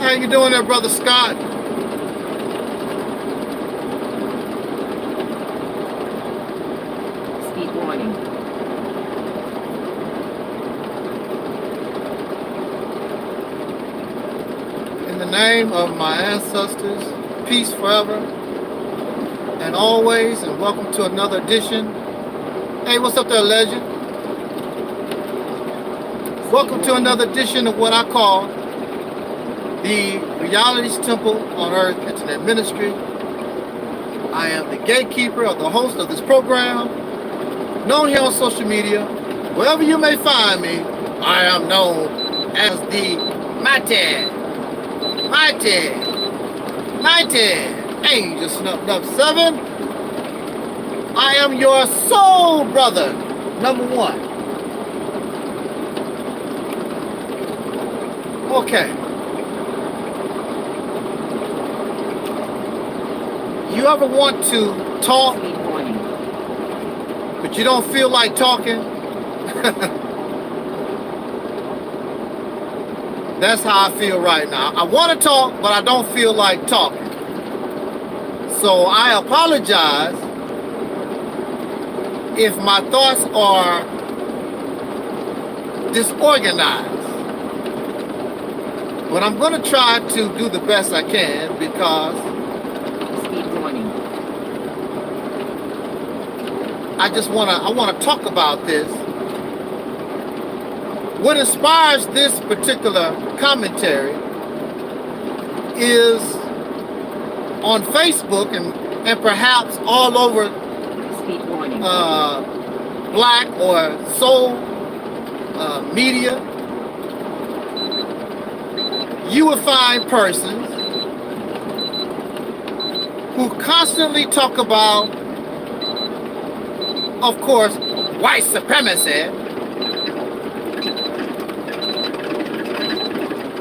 How you doing there, Brother Scott? Speed warning. In the name of my ancestors, peace forever and always, and welcome to another edition. Hey, what's up there, legend? Welcome to another edition of what I call the Reality's Temple on Earth Internet Ministry. I am the gatekeeper or the host of this program, known here on social media. Wherever you may find me, I am known as the Micah. Angel Snuff 7. I am your soul brother, number 1. Okay. You ever want to talk, but you don't feel like talking? That's how I feel right now. I want to talk, but I don't feel like talking. So I apologize if my thoughts are disorganized. But I'm going to try to do the best I can because I want to talk about this. What inspires this particular commentary is on Facebook and perhaps all over black or soul media. You will find persons who constantly talk about, of course, white supremacy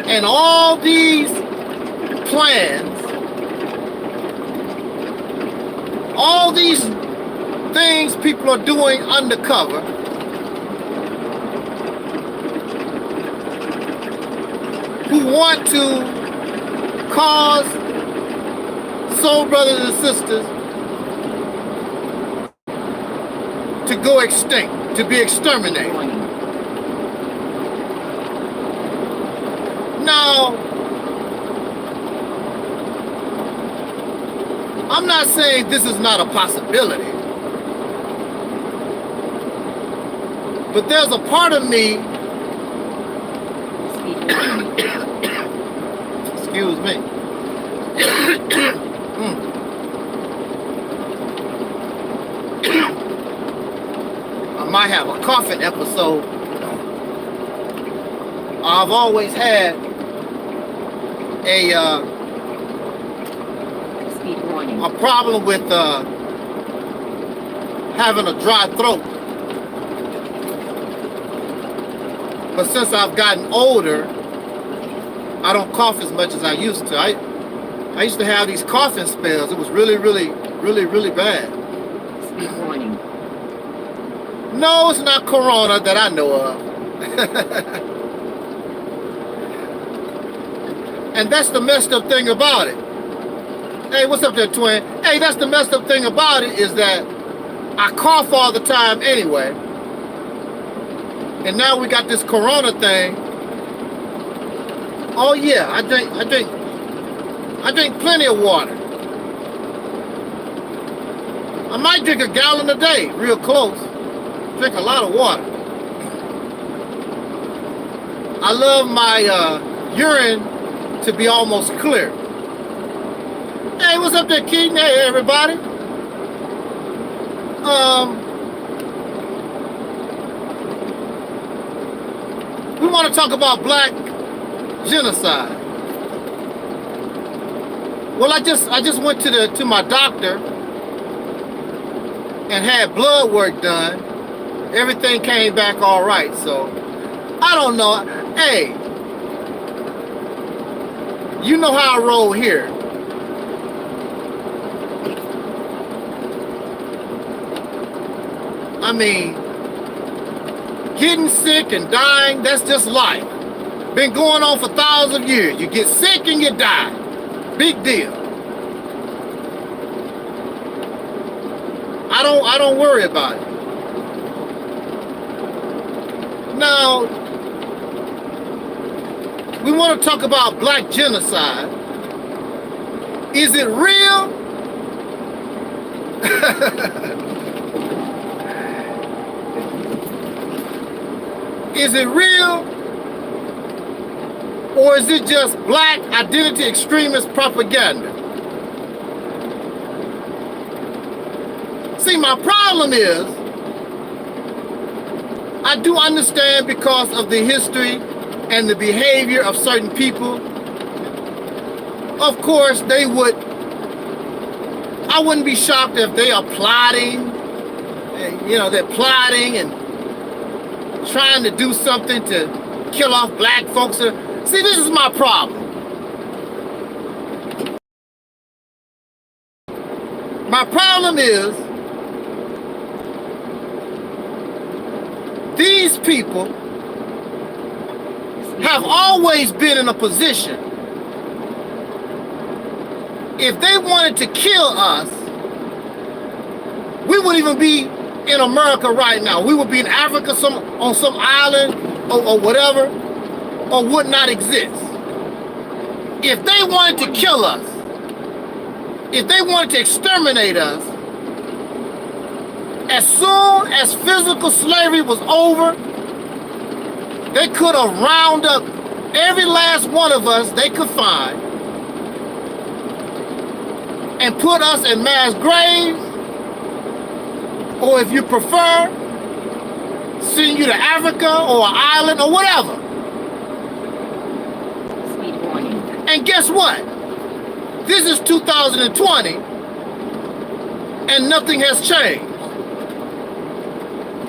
and all these plans, all these things people are doing undercover who want to cause soul brothers and sisters to go extinct, to be exterminated. Now, I'm not saying this is not a possibility, but there's a part of me, excuse me, I might have a coughing episode. I've always had a problem with having a dry throat. But since I've gotten older, I don't cough as much as I used to. I used to have these coughing spells. It was really bad. No, it's not corona that I know of. And that's the messed up thing about it. Hey, what's up there, twin? Hey, that's the messed up thing about it is that I cough all the time anyway. And now we got this corona thing. Oh yeah, I drink plenty of water. I might drink a gallon a day, real close. Drink a lot of water. I love my urine to be almost clear. Hey, what's up there, Keaton? Hey, everybody. We want to talk about black genocide. Well, I just went to my doctor and had blood work done. Everything came back all right. So I don't know. Hey, you know how I roll here. I mean, getting sick and dying, that's just life. Been going on for thousands of years. You get sick and you die. Big deal. I don't worry about it. Now, we want to talk about black genocide. Is it real? Is it real? Or is it just black identity extremist propaganda? See, my problem is, I do understand because of the history and the behavior of certain people. Of course, I wouldn't be shocked if they are plotting, they're plotting and trying to do something to kill off black folks. See, this is my problem. My problem is, these people have always been in a position, if they wanted to kill us, we wouldn't even be in America right now. We would be in Africa on some island or whatever, or would not exist. If they wanted to kill us, if they wanted to exterminate us, as soon as physical slavery was over, they could have rounded up every last one of us they could find and put us in mass graves, or if you prefer, send you to Africa or an island or whatever. Sweet warning. And guess what? This is 2020 and nothing has changed.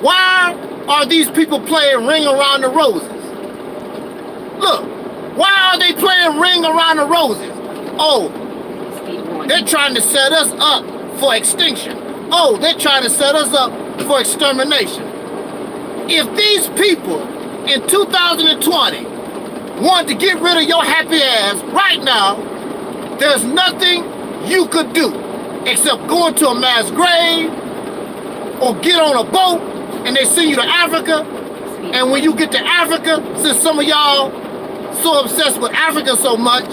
Why are these people playing Ring Around the Roses? Look, why are they playing Ring Around the Roses? Oh, they're trying to set us up for extinction. Oh, they're trying to set us up for extermination. If these people in 2020 want to get rid of your happy ass right now, there's nothing you could do except go into a mass grave or get on a boat and they send you to Africa. And when you get to Africa, since some of y'all so obsessed with Africa so much,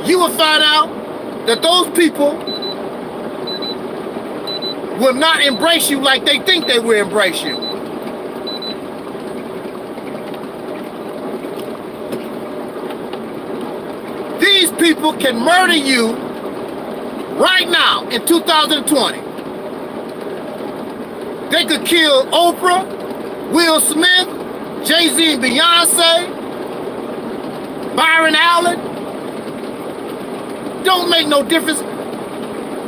you will find out that those people will not embrace you like they think they will embrace you. These people can murder you right now in 2020. They could kill Oprah, Will Smith, Jay-Z and Beyonce, Myron Allen. Don't make no difference.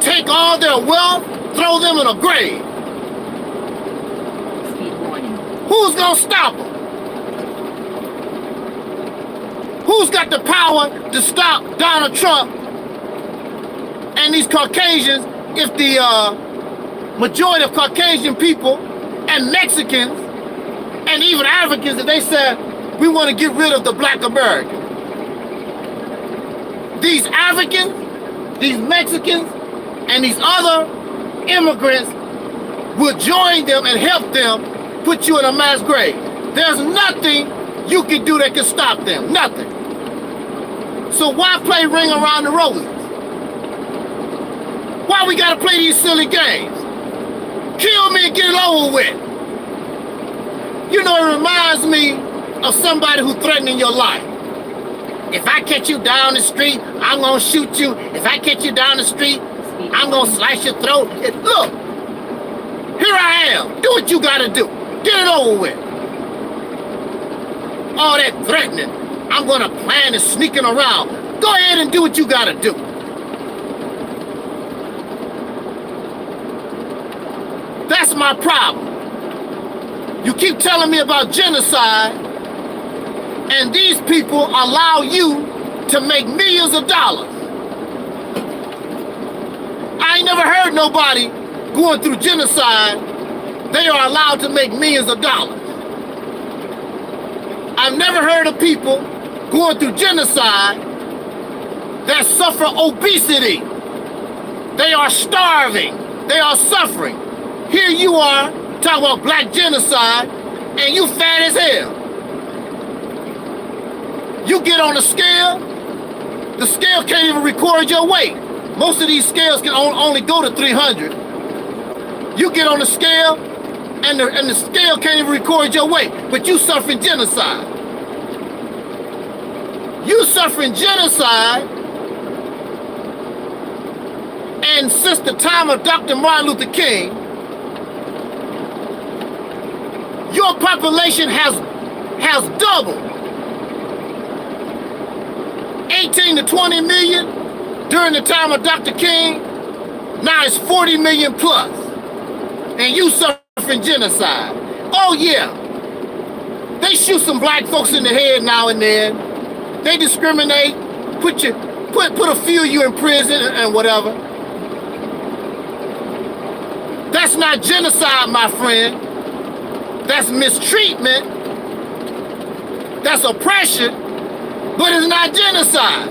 Take all their wealth, throw them in a grave. Who's gonna stop them? Who's got the power to stop Donald Trump and these Caucasians if the majority of Caucasian people and Mexicans and even Africans, if they said, we want to get rid of the black American? These Africans, these Mexicans, and these other immigrants will join them and help them put you in a mass grave. There's nothing you can do that can stop them, nothing. So why play Ring Around the Roses? Why we gotta play these silly games? Kill me and get it over with. You know, it reminds me of somebody who's threatening your life. If I catch you down the street, I'm gonna shoot you. If I catch you down the street, I'm gonna slice your throat. Look, here I am. Do what you gotta do. Get it over with. All that threatening. I'm gonna plan and sneaking around. Go ahead and do what you gotta do. That's my problem. You keep telling me about genocide, and these people allow you to make millions of dollars. I ain't never heard nobody going through genocide, they are allowed to make millions of dollars. I've never heard of people going through genocide that suffer obesity. They are starving. They are suffering. Here you are talking about black genocide and you fat as hell. You get on the scale can't even record your weight. Most of these scales can only go to 300. You get on the scale and the scale can't even record your weight, but you suffering genocide. You suffering genocide, and since the time of Dr. Martin Luther King, your population has doubled. 18 to 20 million during the time of Dr. King, now it's 40 million plus. And you suffering genocide. Oh yeah, they shoot some black folks in the head now and then. They discriminate, put a few of you in prison and whatever. That's not genocide, my friend. That's mistreatment. That's oppression, but it's not genocide.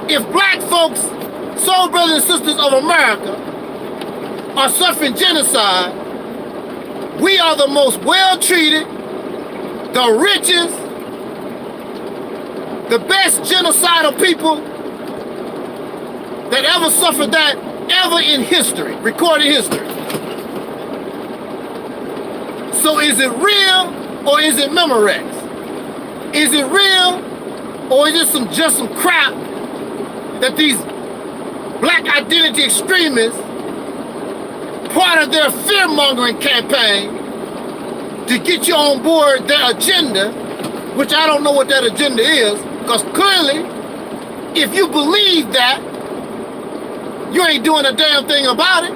If black folks, soul brothers and sisters of America, are suffering genocide, we are the most well-treated, the richest, the best genocidal people that ever suffered that ever in history, recorded history. So is it real or is it Memorex? Is it real or is it just some crap that these black identity extremists, part of their fear-mongering campaign to get you on board their agenda, which I don't know what that agenda is, because clearly, if you believe that, you ain't doing a damn thing about it.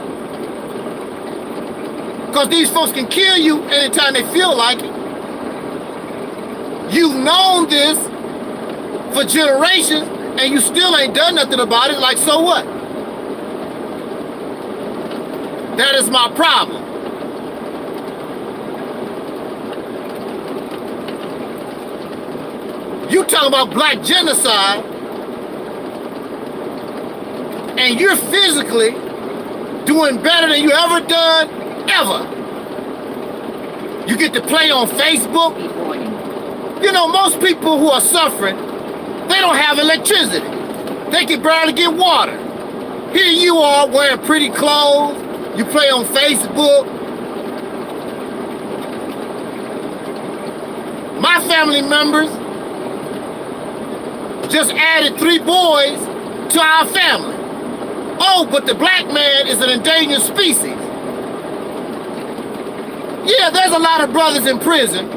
Because these folks can kill you anytime they feel like it. You've known this for generations, and you still ain't done nothing about it, like so what? That is my problem. You talking about black genocide, and you're physically doing better than you ever done, ever. You get to play on Facebook. You know, most people who are suffering, they don't have electricity. They can barely get water. Here you are wearing pretty clothes. You play on Facebook. My family members just added 3 boys to our family. Oh, but the black man is an endangered species. Yeah, there's a lot of brothers in prison,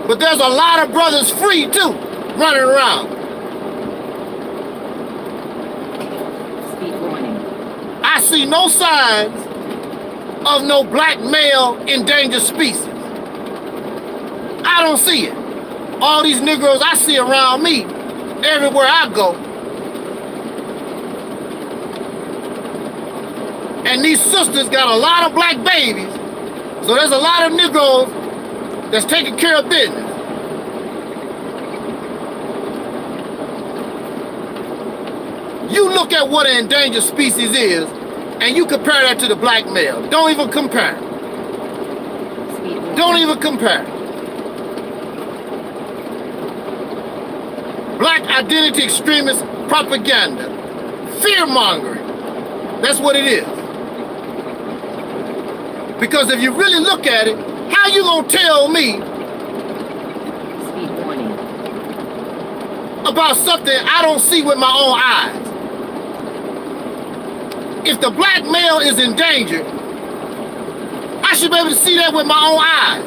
but there's a lot of brothers free too, running around. I see no signs of no black male endangered species. I don't see it. All these Negroes I see around me, everywhere I go. And these sisters got a lot of black babies, so there's a lot of Negroes that's taking care of business. You look at what an endangered species is, and you compare that to the black male. Don't even compare. Don't even compare. Black identity extremist propaganda. Fear-mongering. That's what it is. Because if you really look at it, how you gonna tell me about something I don't see with my own eyes? If the black male is endangered, I should be able to see that with my own eyes,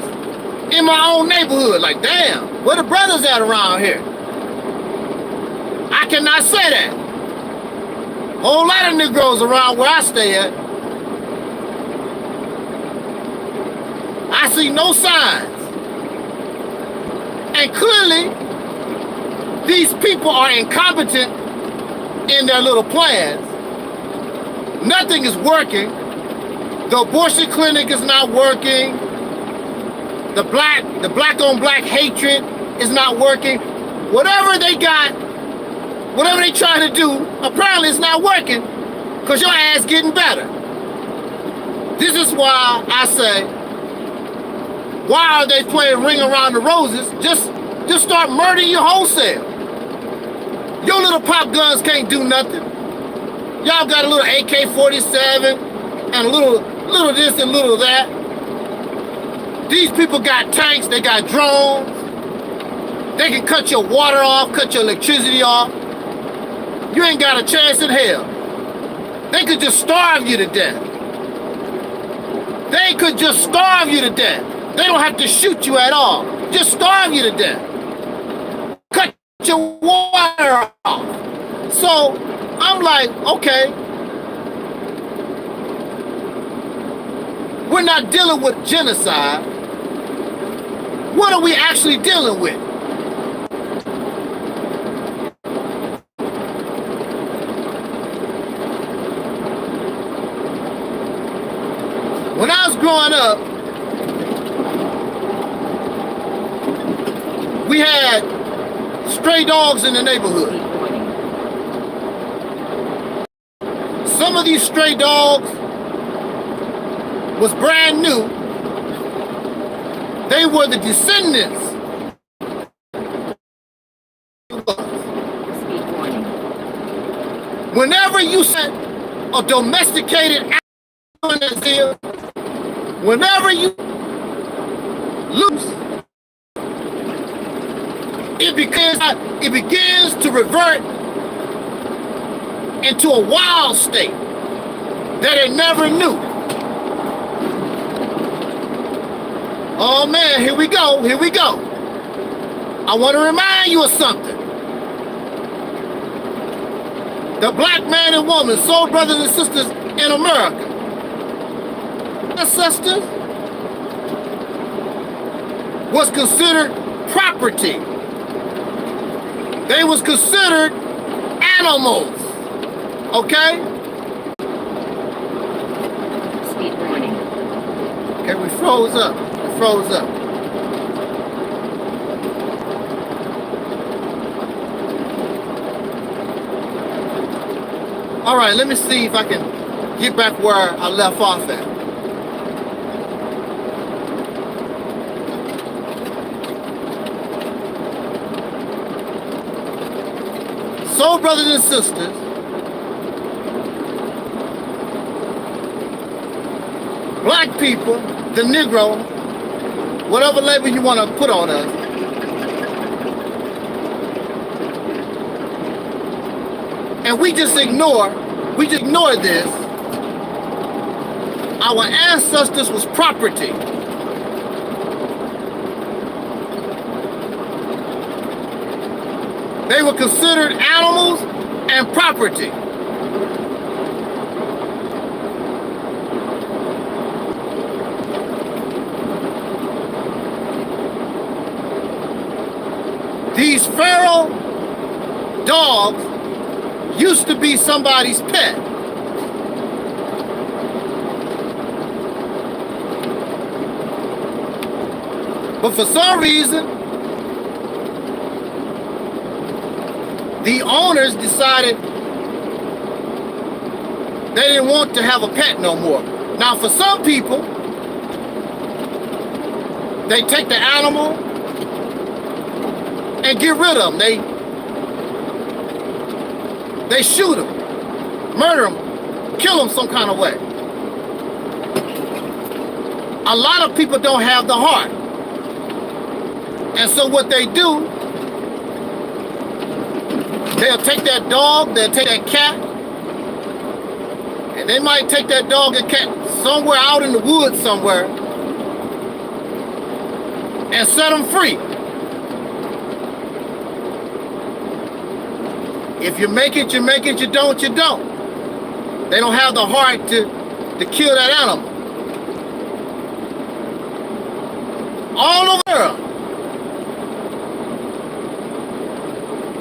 in my own neighborhood. Like, damn, where the brothers at around here? I cannot say that. A whole lot of Negroes around where I stay at. I see no signs. And clearly, these people are incompetent in their little plans. Nothing is working. The abortion clinic is not working. The black on black hatred is not working. Whatever they got, whatever they trying to do, apparently it's not working because your ass getting better. This is why I say, why are they playing Ring Around the Roses? Just start murdering your wholesale. Your little pop guns can't do nothing. Y'all got a little AK-47 and a little this and little that. These people got tanks, they got drones. They can cut your water off, cut your electricity off. You ain't got a chance in hell. They could just starve you to death. They could just starve you to death. They don't have to shoot you at all. Just starve you to death. Cut your water off. So I'm like, okay, we're not dealing with genocide. What are we actually dealing with? When I was growing up, we had stray dogs in the neighborhood. Some of these stray dogs was brand new. They were the descendants. Whenever you sent a domesticated animal, whenever you loose, it begins to revert into a wild state that it never knew. Oh man, here we go, here we go. I want to remind you of something. The black man and woman, soul brothers and sisters in America, ancestors was considered property. They was considered animals, okay? Speed warning. Okay, we froze up, we froze up. All right, let me see if I can get back where I left off at. So, brothers and sisters, black people, the Negro, whatever label you want to put on us, and we just ignore this. Our ancestors was property. They were considered animals and property. These feral dogs used to be somebody's pet. But for some reason, the owners decided they didn't want to have a pet no more. Now, for some people, they take the animal and get rid of them. They shoot them, murder them, kill them some kind of way. A lot of people don't have the heart. And so what they do, they'll take that dog, they'll take that cat, and they might take that dog and cat somewhere out in the woods somewhere and set them free. If you make it, you make it. You don't, you don't. They don't have the heart to kill that animal. All over the world,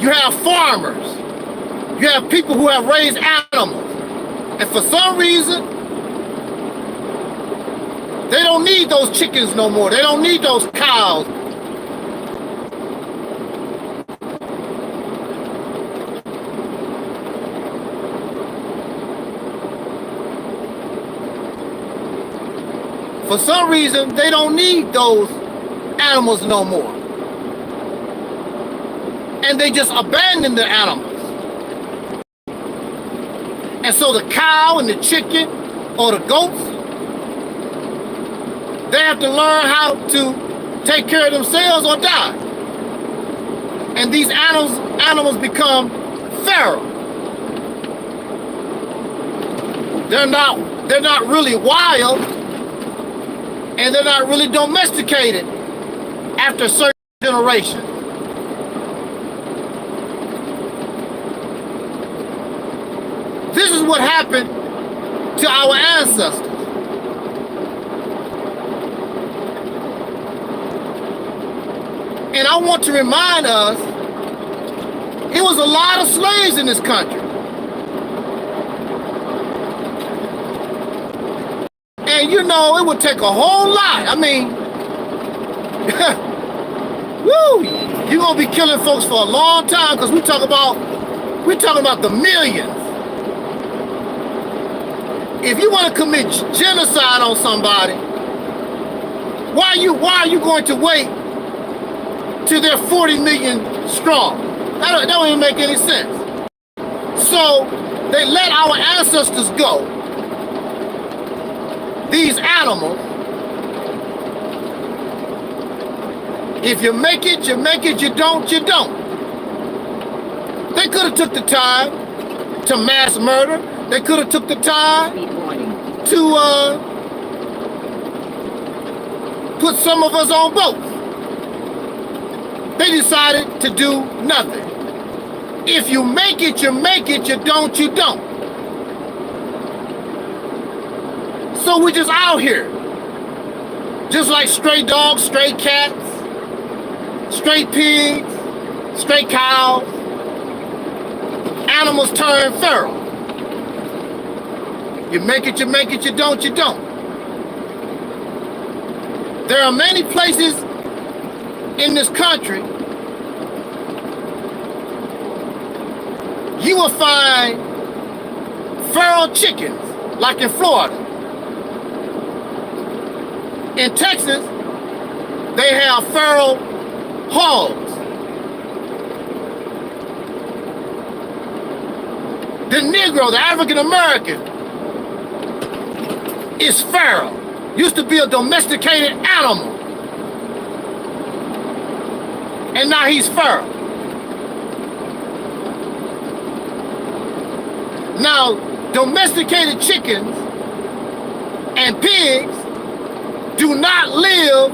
you have farmers. You have people who have raised animals. And for some reason, they don't need those chickens no more. They don't need those cows. For some reason, they don't need those animals no more. And they just abandon the animals. And so the cow and the chicken or the goats, they have to learn how to take care of themselves or die. And these animals become feral. They're not really wild, and they're not really domesticated after a certain generation. This is what happened to our ancestors. And I want to remind us, it was a lot of slaves in this country. And you know, it would take a whole lot. I mean, woo, you're gonna be killing folks for a long time, because we're talking about the millions. If you want to commit genocide on somebody, why are you going to wait till they're 40 million strong? That don't even make any sense. So they let our ancestors go. These animals, if you make it, you make it. You don't, you don't. They could have took the time to mass murder. They could have took the time to put some of us on boats. They decided to do nothing. If you make it, you make it. You don't, you don't. So we're just out here. Just like stray dogs, stray cats, stray pigs, stray cows. Animals turn feral. You make it, you make it. You don't, you don't. There are many places in this country you will find feral chickens, like in Florida. In Texas, they have feral hogs. The Negro, the African American, is feral. Used to be a domesticated animal. And now he's feral. Now, domesticated chickens and pigs do not live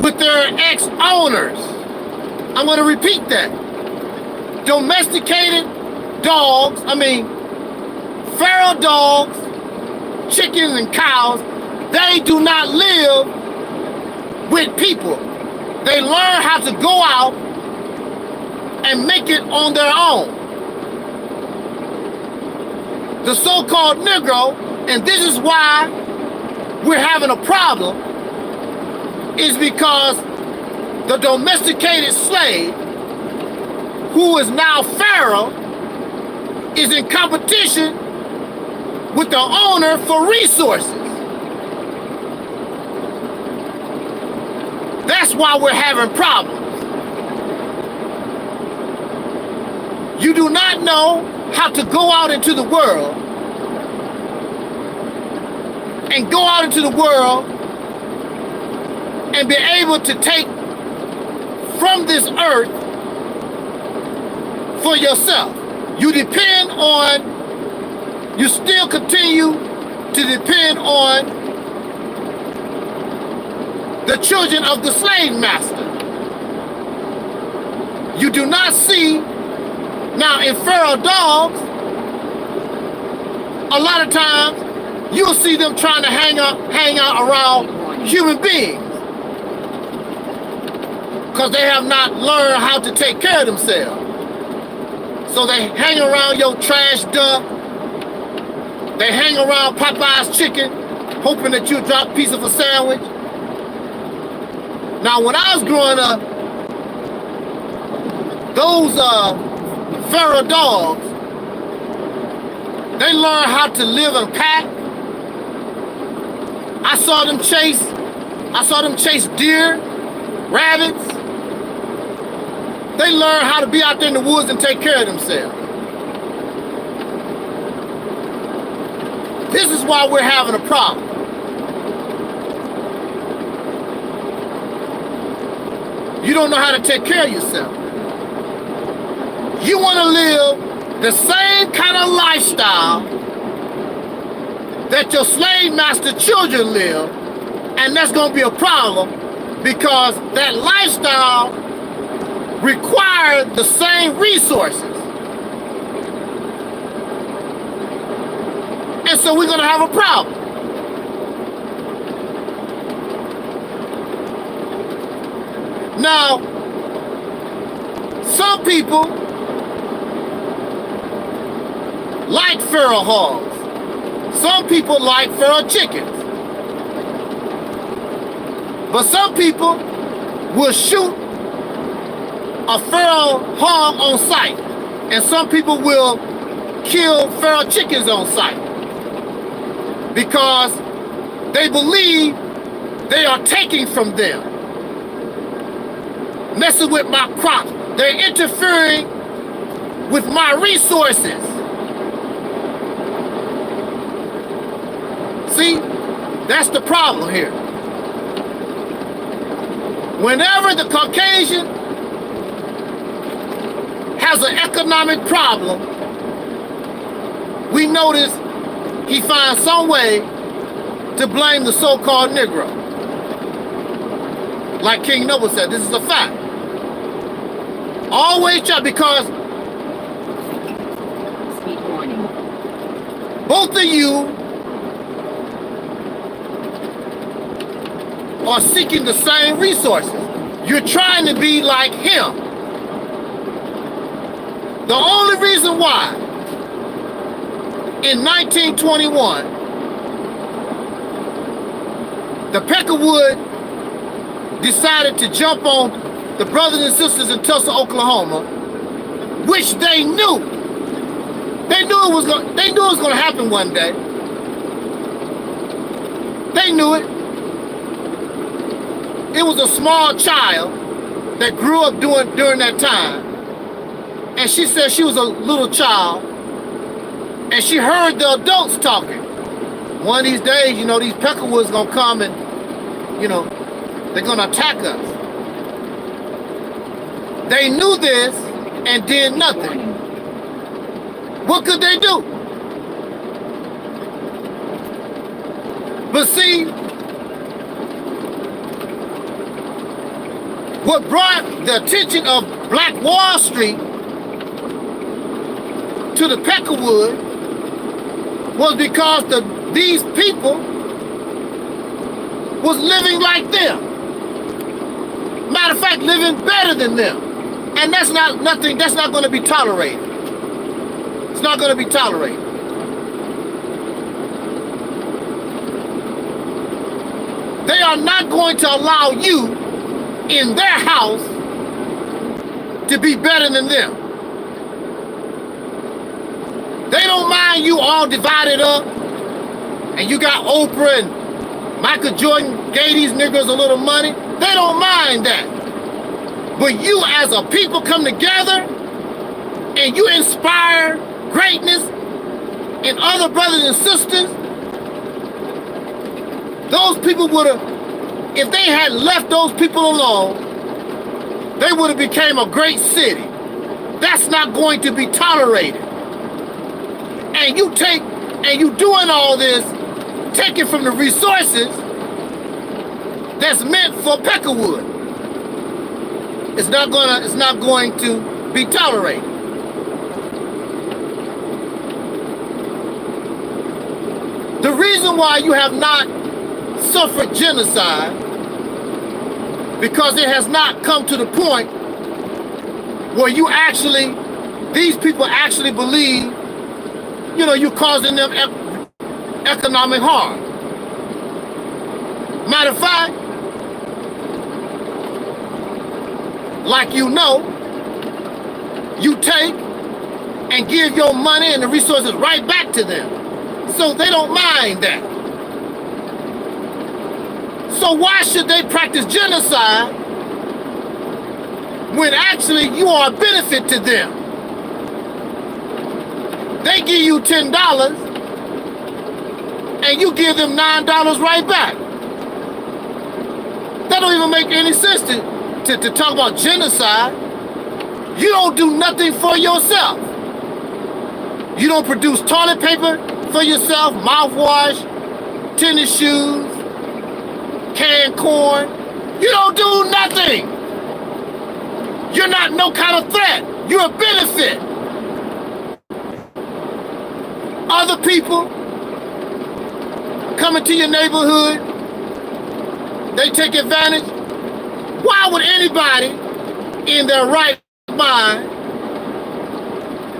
with their ex-owners. I'm going to repeat that. Domesticated dogs, feral dogs, chickens and cows, they do not live with people. They learn how to go out and make it on their own. The so-called Negro, and this is why we're having a problem, is because the domesticated slave, who is now feral, is in competition with the owner for resources. That's why we're having problems. You do not know how to go out into the world and go out into the world and be able to take from this earth for yourself. You still continue to depend on the children of the slave master. You do not see, now in feral dogs, a lot of times you'll see them trying to hang out around human beings because they have not learned how to take care of themselves. So they hang around your trash dump. They hang around Popeye's chicken, hoping that you'll drop a piece of a sandwich. Now, when I was growing up, those feral dogs, they learn how to live in pack. I saw them chase deer, rabbits. They learned how to be out there in the woods and take care of themselves. This is why we're having a problem. You don't know how to take care of yourself. You want to live the same kind of lifestyle that your slave master children live, and that's going to be a problem because that lifestyle requires the same resources. And so we're going to have a problem. Now, some people like feral hogs. Some people like feral chickens. But some people will shoot a feral hog on sight. And some people will kill feral chickens on sight. Because they believe they are taking from them. Messing with my crops. They're interfering with my resources. See, that's the problem here. Whenever the Caucasian has an economic problem, we notice he finds some way to blame the so-called Negro. Like King Noble said, this is a fact. Always try, because Speed warning. both of you are seeking the same resources. You're trying to be like him. The only reason why in 1921 the Peckerwood decided to jump on the brothers and sisters in Tulsa, Oklahoma, which they knew it was going to happen one day. They knew it. It was a small child that grew up during that time, and she said she was a little child, and she heard the adults talking. One of these days, these Peckerwoods gonna come and, they're gonna attack us. They knew this and did nothing. What could they do? But see, what brought the attention of Black Wall Street to the Peckerwood was because these people was living like them. Matter of fact, living better than them. And that's not going to be tolerated. It's not going to be tolerated. They are not going to allow you in their house to be better than them. They don't mind you all divided up and you got Oprah and Michael Jordan gave these niggas a little money. They don't mind that. But you as a people come together and you inspire greatness in other brothers and sisters. Those people would have, if they had left those people alone, they would have became a great city. That's not going to be tolerated. And you doing all this, taking from the resources that's meant for Peckerwood. It's not going to be tolerated. The reason why you have not suffered genocide, because it has not come to the point where these people actually believe, you're causing them economic harm. Matter of fact, like you take and give your money and the resources right back to them. So they don't mind that. So why should they practice genocide when actually you are a benefit to them? They give you $10 and you give them $9 right back. That don't even make any sense to talk about genocide. You don't do nothing for yourself. You don't produce toilet paper for yourself, mouthwash, tennis shoes, canned corn. You don't do nothing. You're not no kind of threat. You're a benefit. Other people come into your neighborhood, they take advantage. Why would anybody in their right mind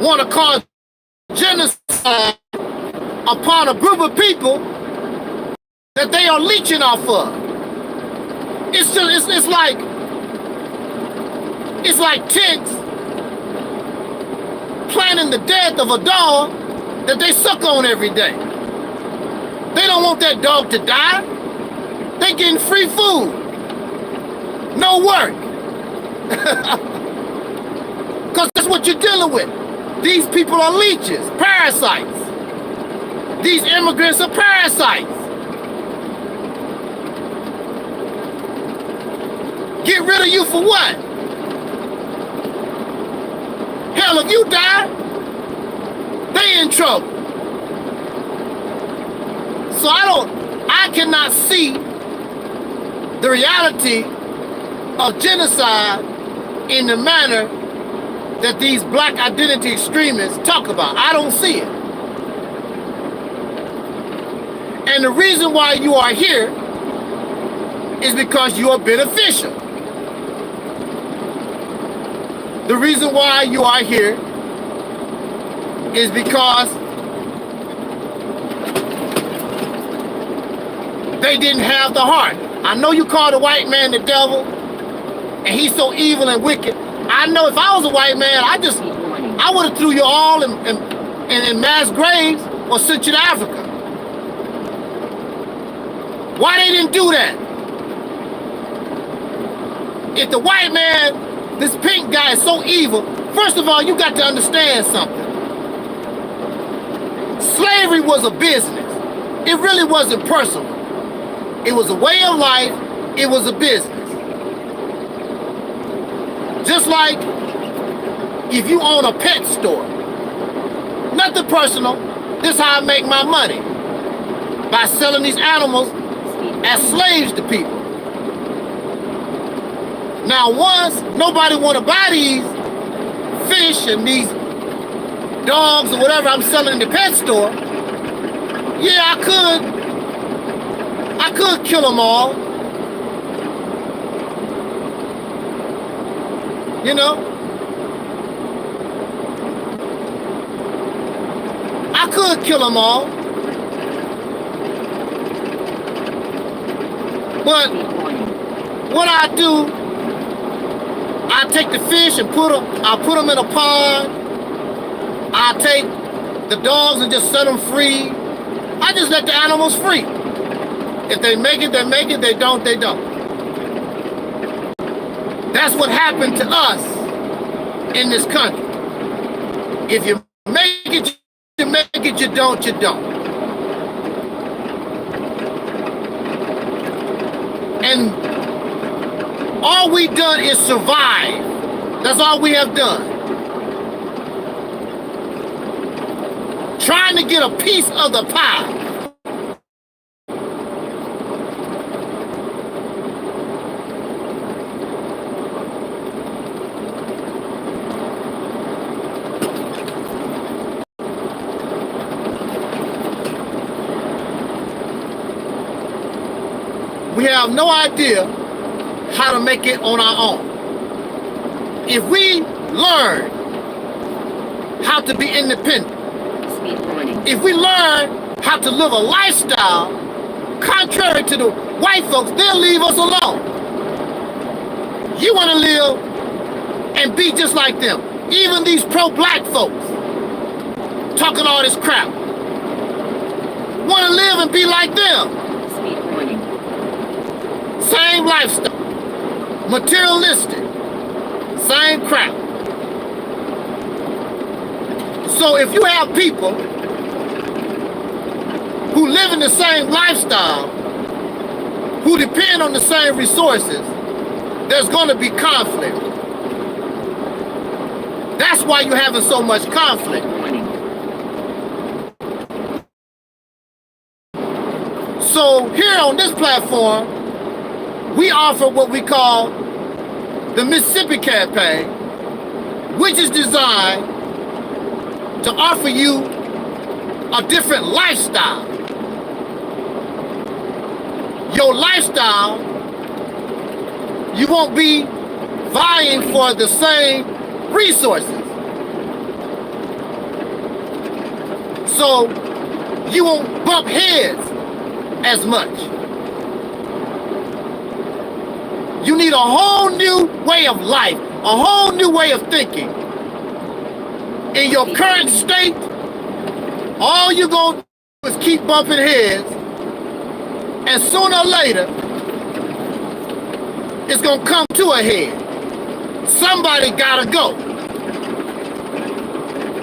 want to cause genocide upon a group of people that they are leeching off of? It's like ticks planning the death of a dog that they suck on every day. They don't want that dog to die. They getting free food, no work. Because that's what you're dealing with. These people are leeches, parasites. These immigrants are parasites. Get rid of you for what? Hell, if you die, they in trouble. So I cannot see the reality of genocide in the manner that these black identity extremists talk about. I don't see it. And the reason why you are here is because you are beneficial. The reason why you are here is because they didn't have the heart. I know you call the white man the devil, and he's so evil and wicked. I know if I was a white man, I would have threw you all in mass graves or sent you to Africa. Why they didn't do that? If the white man, this pink guy, is so evil, first of all, you got to understand something. Slavery was a business. It really wasn't personal. It was a way of life. It was a business. Just like if you own a pet store. Nothing personal. This is how I make my money. By selling these animals as slaves to people. Now once nobody want to buy these fish and these dogs or whatever I'm selling in the pet store, yeah, I could kill them all. You know? I could kill them all. But what I do, I take the fish and I put them in a pond. I take the dogs and just set them free. I just let the animals free. If they make it, they make it. They don't, they don't. That's what happened to us in this country. If you make it, you make it. You don't, you don't. And all we done is survive. That's all we have done. Trying to get a piece of the pie. We have no idea how to make it on our own. If we learn how to be independent, if we learn how to live a lifestyle contrary to the white folks, they'll leave us alone. You want to live and be just like them. Even these pro-black folks talking all this crap want to live and be like them. same lifestyle, materialistic, same crap. So if you have people who live in the same lifestyle, who depend on the same resources, there's going to be conflict. That's why you're having so much conflict. So here on this platform, we offer what we call the Mississippi Campaign, which is designed to offer you a different lifestyle. Your lifestyle, you won't be vying for the same resources. So you won't bump heads as much. You need a whole new way of life, a whole new way of thinking. In your current state, all you're going to do is keep bumping heads, and sooner or later, it's going to come to a head. Somebody got to go.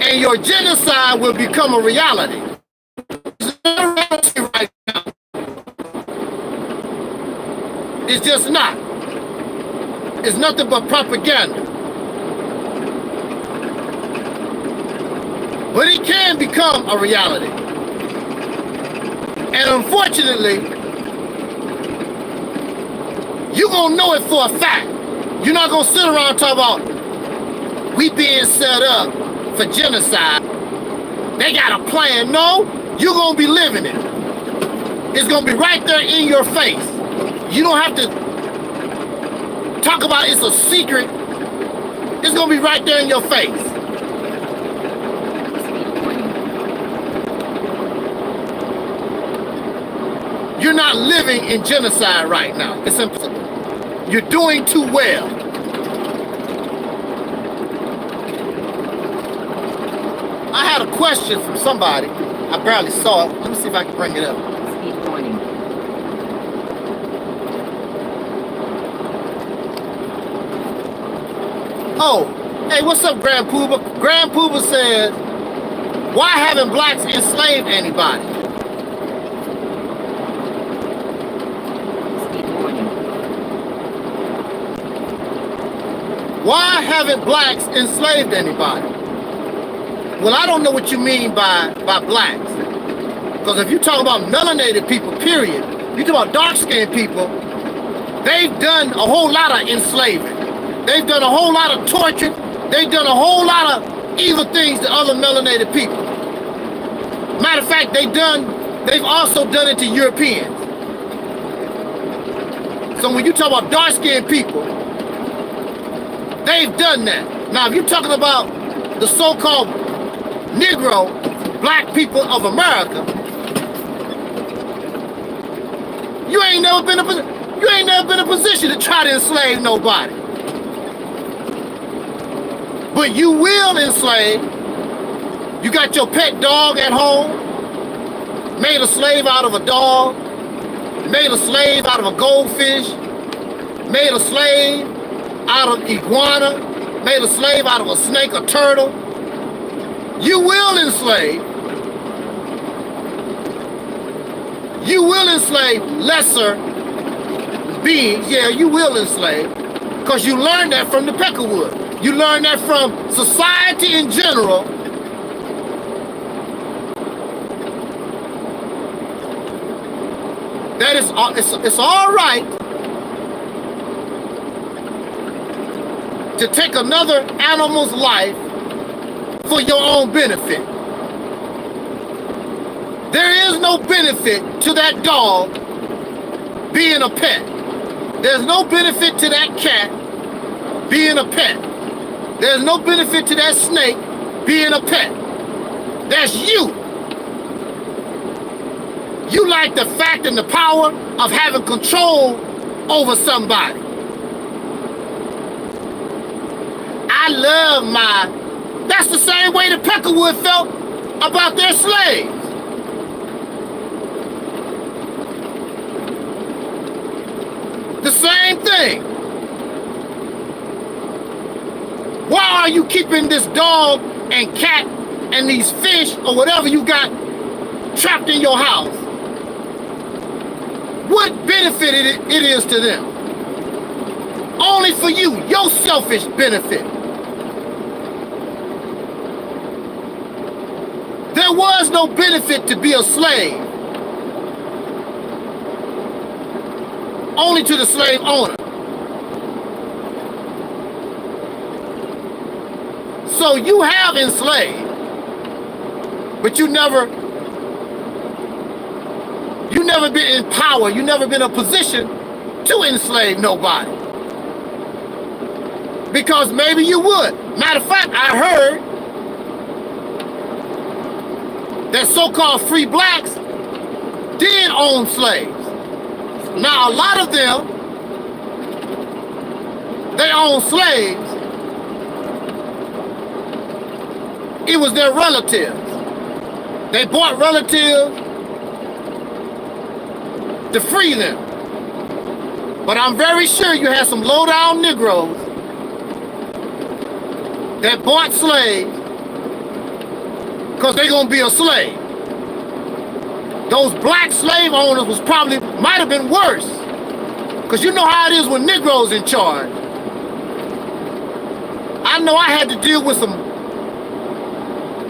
And your genocide will become a reality. It's not a reality right now. It's just not. It's nothing but propaganda. But it can become a reality. And unfortunately, you're going to know it for a fact. You're not going to sit around and talk about, we being set up for genocide. They got a plan. No, you're going to be living it. It's going to be right there in your face. You don't have to talk about it's a secret. It's going to be right there in your face. You're not living in genocide right now. It's impossible. You're doing too well. I had a question from somebody. I barely saw it. Let me see if I can bring it up. Speed warning. Oh, hey, what's up, Grand Pooba? Grand Pooba says, why haven't blacks enslaved anybody? Why haven't blacks enslaved anybody? Well, I don't know what you mean by blacks. Because if you talk about melanated people, period, you talk about dark-skinned people, they've done a whole lot of enslaving. They've done a whole lot of torture. They've done a whole lot of evil things to other melanated people. Matter of fact, they've also done it to Europeans. So when you talk about dark-skinned people, they've done that. Now, if you're talking about the so-called Negro, black people of America, you ain't never been in a position to try to enslave nobody. But you will enslave. You got your pet dog at home, made a slave out of a dog, made a slave out of a goldfish, made a slave out of iguana, made a slave out of a snake, a turtle. You will enslave. You will enslave lesser beings. Yeah, you will enslave. Because you learned that from the Peckerwood. You learned that from society in general. That it's all right to take another animal's life for your own benefit. There is no benefit to that dog being a pet. There's no benefit to that cat being a pet. There's no benefit to that snake being a pet. That's you. You like the fact and the power of having control over somebody. I love that's the same way the Peckerwood felt about their slaves. The thing. Why are you keeping this dog and cat and these fish or whatever you got trapped in your house? What benefit it is to them? Only for you, your selfish benefit. There was no benefit to be a slave. Only to the slave owner. So you have enslaved, but you never been in power, you never been in a position to enslave nobody. Because maybe you would. Matter of fact, I heard that so-called free blacks did own slaves. Now, a lot of them, they own slaves. It was their relatives. They bought relatives to free them. But I'm very sure you had some low-down Negroes that bought slaves because they're gonna be a slave. Those black slave owners might have been worse. Because you know how it is when Negroes in charge. I know I had to deal with some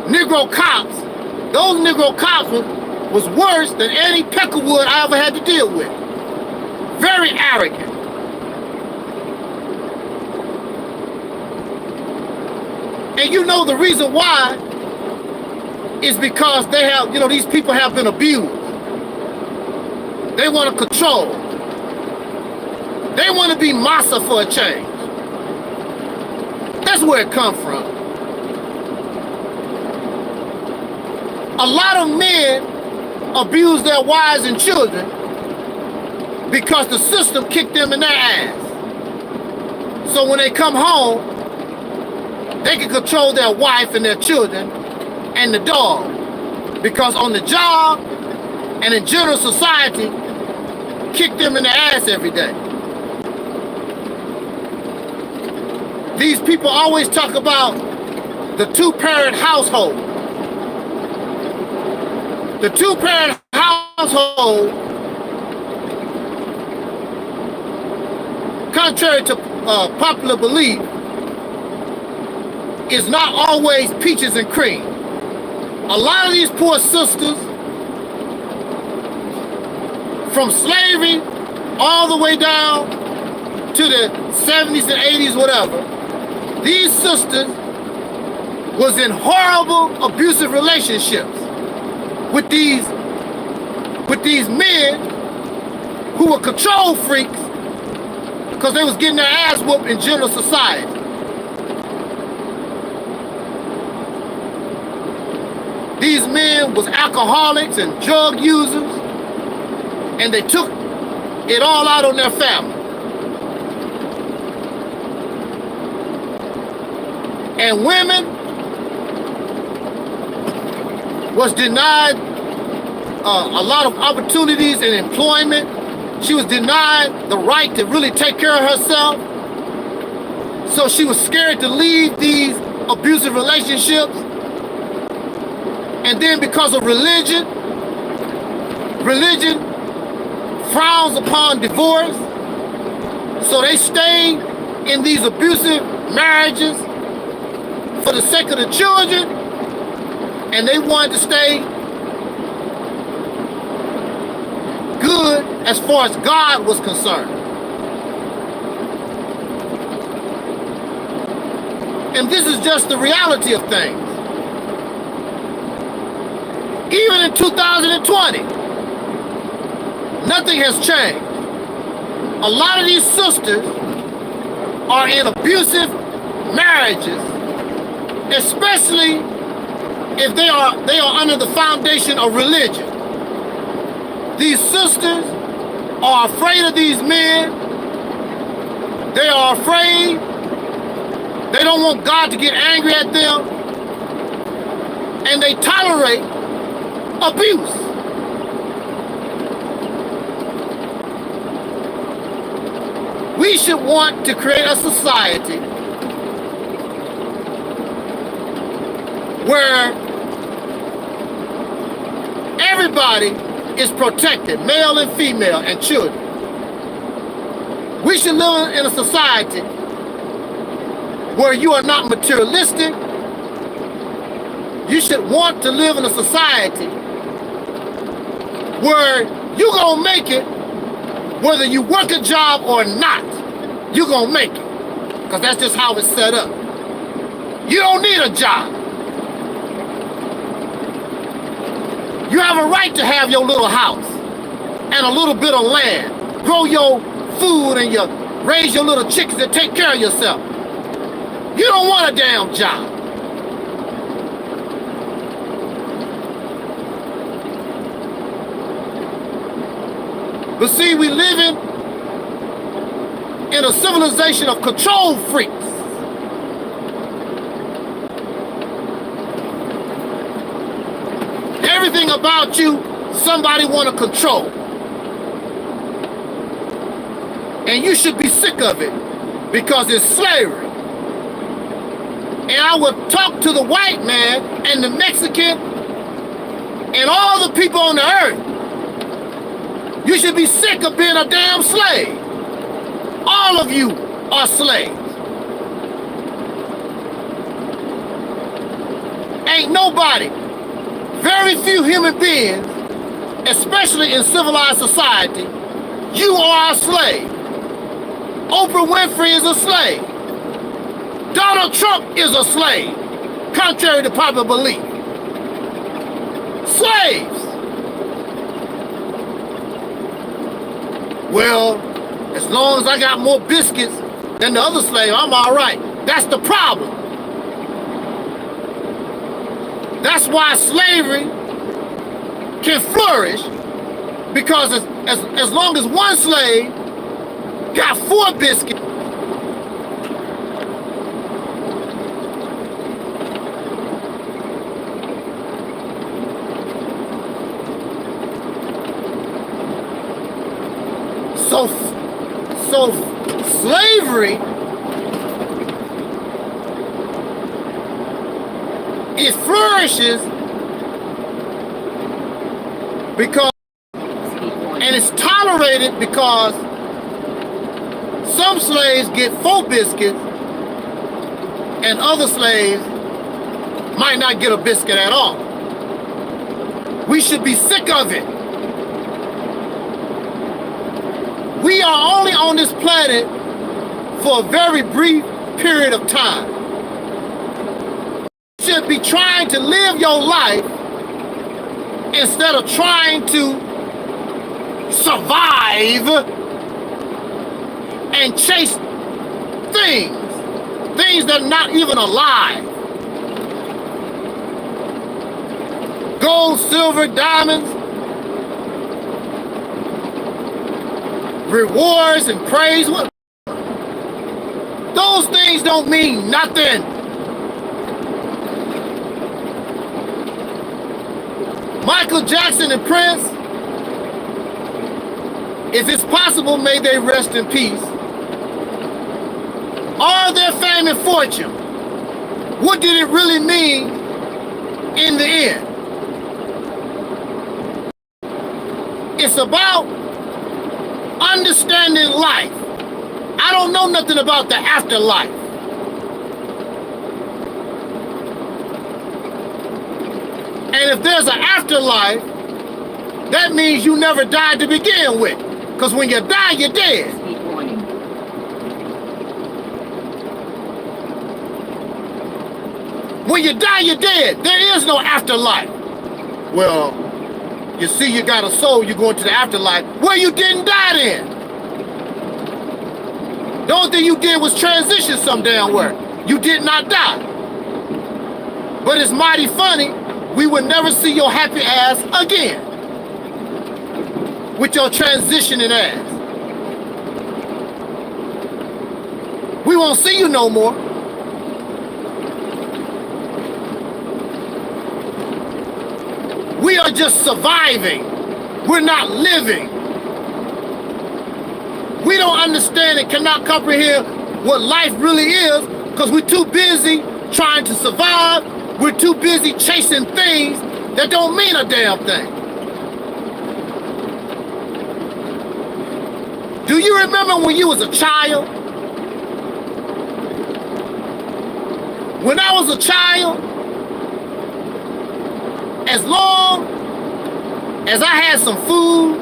Negro cops. Those Negro cops was worse than any Peckerwood I ever had to deal with. Very arrogant. And you know the reason why is because they have, these people have been abused. They want to control. They want to be massa for a change. That's where it comes from. A lot of men abuse their wives and children because the system kicked them in their ass. So when they come home, they can control their wife and their children and the dog, because on the job and in general society, kick them in the ass every day. These people always talk about the two-parent household. The two-parent household, contrary to popular belief, is not always peaches and cream. A lot of these poor sisters, from slavery all the way down to the 70s and 80s, whatever, these sisters was in horrible abusive relationships with these men who were control freaks because they was getting their ass whooped in general society. These men was alcoholics and drug users, and they took it all out on their family. And women was denied a lot of opportunities and employment. She was denied the right to really take care of herself. So she was scared to leave these abusive relationships. And then because of religion frowns upon divorce. So they stayed in these abusive marriages for the sake of the children, and they wanted to stay good as far as God was concerned. And this is just the reality of things. Even in 2020, nothing has changed. A lot of these sisters are in abusive marriages, especially if they are under the foundation of religion. These sisters are afraid of these men. They are afraid. They don't want God to get angry at them. And they tolerate abuse. We we should want to create a society where everybody is protected, male and female and children. We should live in a society where you are not materialistic. You should want to live in a society where you're gonna make it, whether you work a job or not, you're gonna make it. Because that's just how it's set up. You don't need a job. You have a right to have your little house and a little bit of land. Grow your food and you raise your little chickens and take care of yourself. You don't want a damn job. But see, we live in a civilization of control freaks. Everything about you, somebody want to control. And you should be sick of it because it's slavery. And I would talk to the white man and the Mexican and all the people on the earth. You should be sick of being a damn slave. All of you are slaves. Ain't nobody, very few human beings, especially in civilized society, you are a slave. Oprah Winfrey is a slave. Donald Trump is a slave, contrary to popular belief. Slaves. Well, as long as I got more biscuits than the other slave, I'm all right. That's the problem. That's why slavery can flourish, because as long as one slave got 4 biscuits, so slavery it flourishes because, and it's tolerated because some slaves get 4 biscuits and other slaves might not get a biscuit at all. We should be sick of it. We are only on this planet for a very brief period of time. You should be trying to live your life instead of trying to survive and chase things that are not even alive. Gold, silver, diamonds, rewards and praise. Those things don't mean nothing. Michael Jackson and Prince, if it's possible, may they rest in peace. All their fame and fortune, what did it really mean in the end? It's about understanding life. I don't know nothing about the afterlife. And if there's an afterlife, that means you never died to begin with. Because when you die, you're dead. When you die, you're dead. There is no afterlife. Well, you see, you got a soul, you're going to the afterlife. Well, you didn't die then. The only thing you did was transition some damn where. You did not die. But it's mighty funny, we will never see your happy ass again. With your transitioning ass. We won't see you no more. We are just surviving. We're not living. We don't understand and cannot comprehend what life really is because we're too busy trying to survive. We're too busy chasing things that don't mean a damn thing. Do you remember when you was a child? When I was a child, as long as I had some food,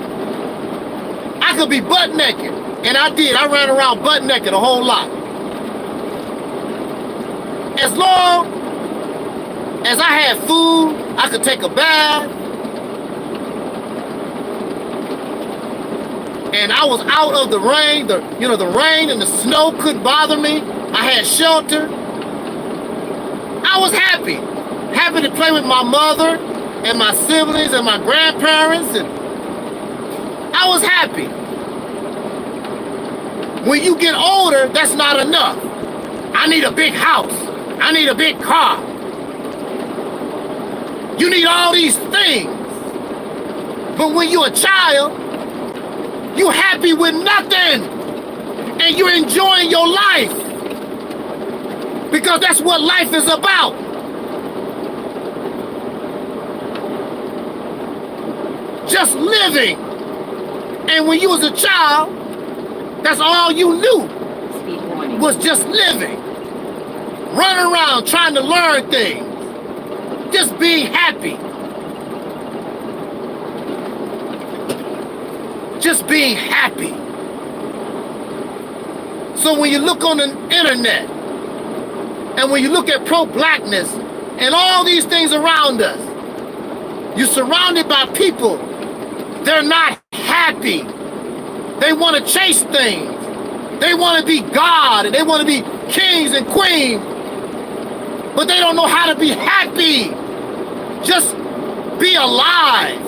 I could be butt naked. And I did. I ran around butt naked a whole lot. As long as I had food, I could take a bath. And I was out of the rain. The rain and the snow couldn't bother me. I had shelter. I was happy. Happy to play with my mother and my siblings and my grandparents. And I was happy. When you get older, that's not enough. I need a big house. I need a big car. You need all these things. But when you're a child, you're happy with nothing. And you're enjoying your life. Because that's what life is about. Just living. And when you was a child, that's all you knew was just living. Running around trying to learn things. Just being happy. Just being happy. So when you look on the internet, and when you look at pro-blackness and all these things around us, you're surrounded by people. They're not happy. They want to chase things. They want to be God and they want to be kings and queens. But they don't know how to be happy. Just be alive.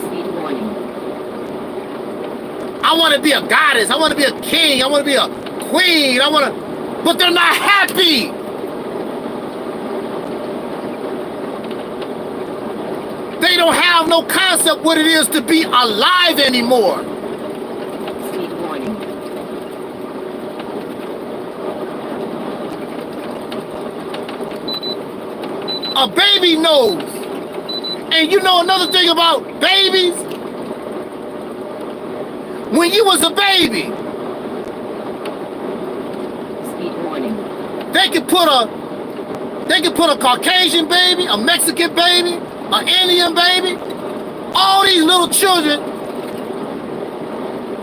I want to be a goddess. I want to be a king. I want to be a queen. But they're not happy. They don't have no concept what it is to be alive anymore. A baby knows. And you know another thing about babies? When you was a baby, they could put a Caucasian baby, a Mexican baby, an Indian baby, all these little children,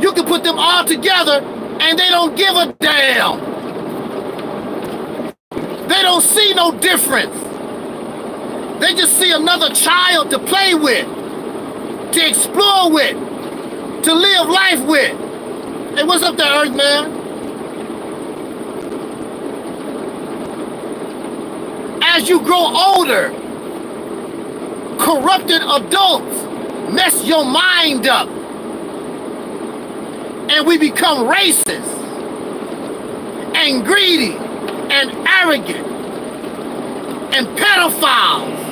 you can put them all together and they don't give a damn. They don't see no difference. They just see another child to play with, to explore with, to live life with. Hey, what's up there, Earth man? As you grow older, corrupted adults mess your mind up. And we become racist and greedy and arrogant and pedophiles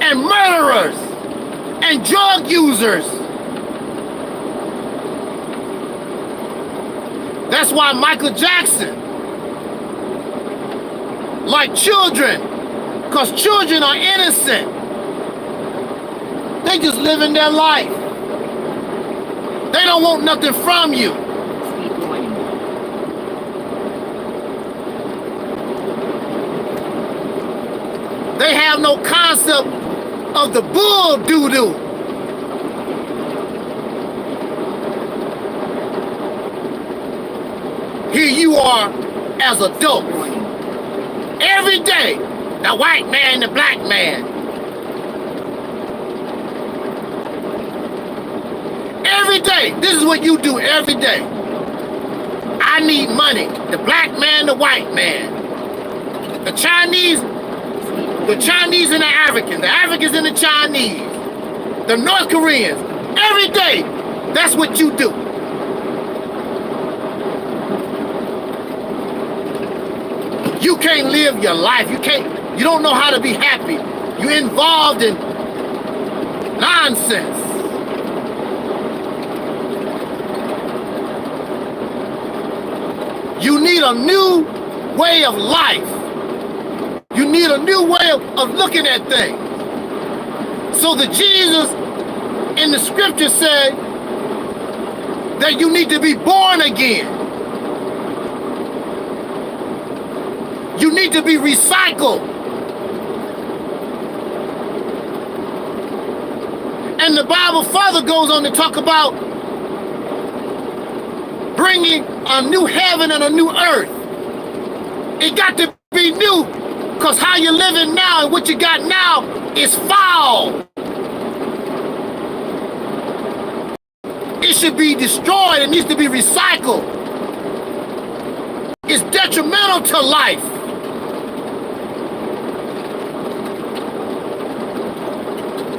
and murderers and drug users. That's why Michael Jackson liked children, because children are innocent. They just living their life. They don't want nothing from you. They have no concept of the bull doo-doo. Here you are as adults. Every day, the white man, the black man. Every day, this is what you do every day. I need money. The black man, the white man. The Chinese and the Africans and the Chinese. The North Koreans. Every day, that's what you do. You can't live your life. You don't know how to be happy. You're involved in nonsense. You need a new way of life. You need a new way of looking at things. So the Jesus in the scripture said that you need to be born again. You need to be recycled. And the Bible further goes on to talk about bringing a new heaven and a new earth. It got to be new, because how you're living now and what you got now is foul. It should be destroyed. It needs to be recycled. It's detrimental to life.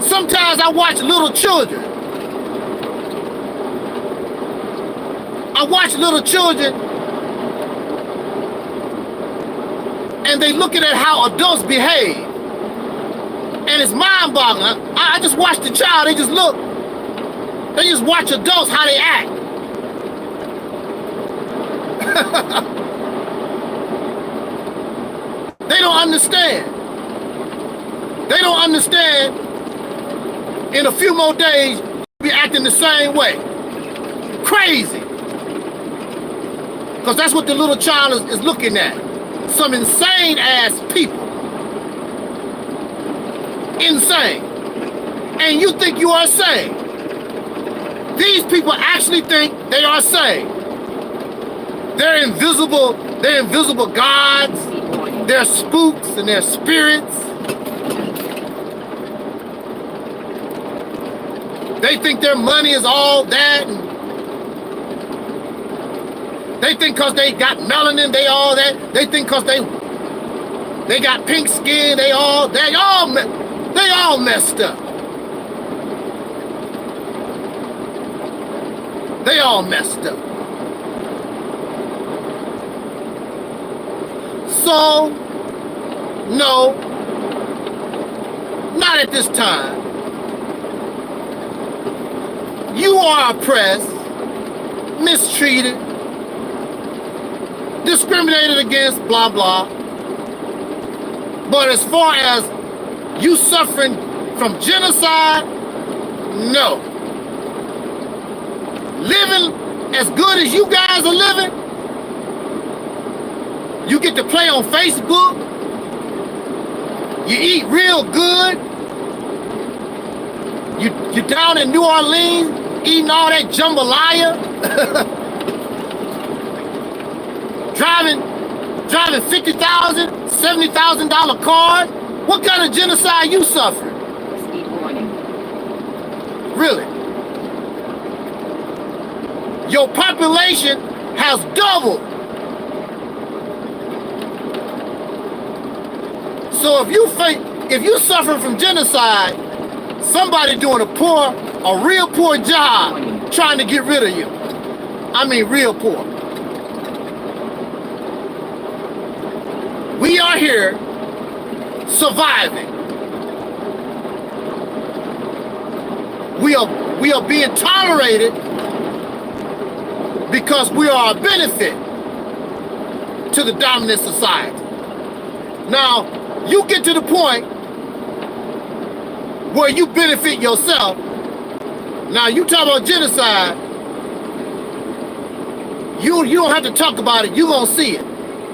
Sometimes I watch little children. And they looking at how adults behave. And it's mind-boggling. I just watch the child, they just look. They just watch adults, how they act. They don't understand. They don't understand. In a few more days, you'll be acting the same way. Crazy. Because that's what the little child is looking at. Some insane ass people. Insane. And you think you are sane. These people actually think they are sane. They're invisible gods. They're spooks and they're spirits. They think their money is all that. And they think because they got melanin, they all that. They think because they got pink skin, they all messed up. They all messed up. So, no, not at this time. You are oppressed, mistreated, discriminated against, blah, blah. But as far as you suffering from genocide, no. Living as good as you guys are living, you get to play on Facebook, you eat real good, you're down in New Orleans, eating all that jambalaya, driving $50,000, $70,000 cars. What kind of genocide you suffering? Really? Your population has doubled. So if you suffer from genocide, somebody doing a real poor job trying to get rid of you. I mean real poor. We are here surviving. We are being tolerated because we are a benefit to the dominant society. Now, you get to the point where you benefit yourself. Now, you talk about genocide, you don't have to talk about it, you're gonna see it.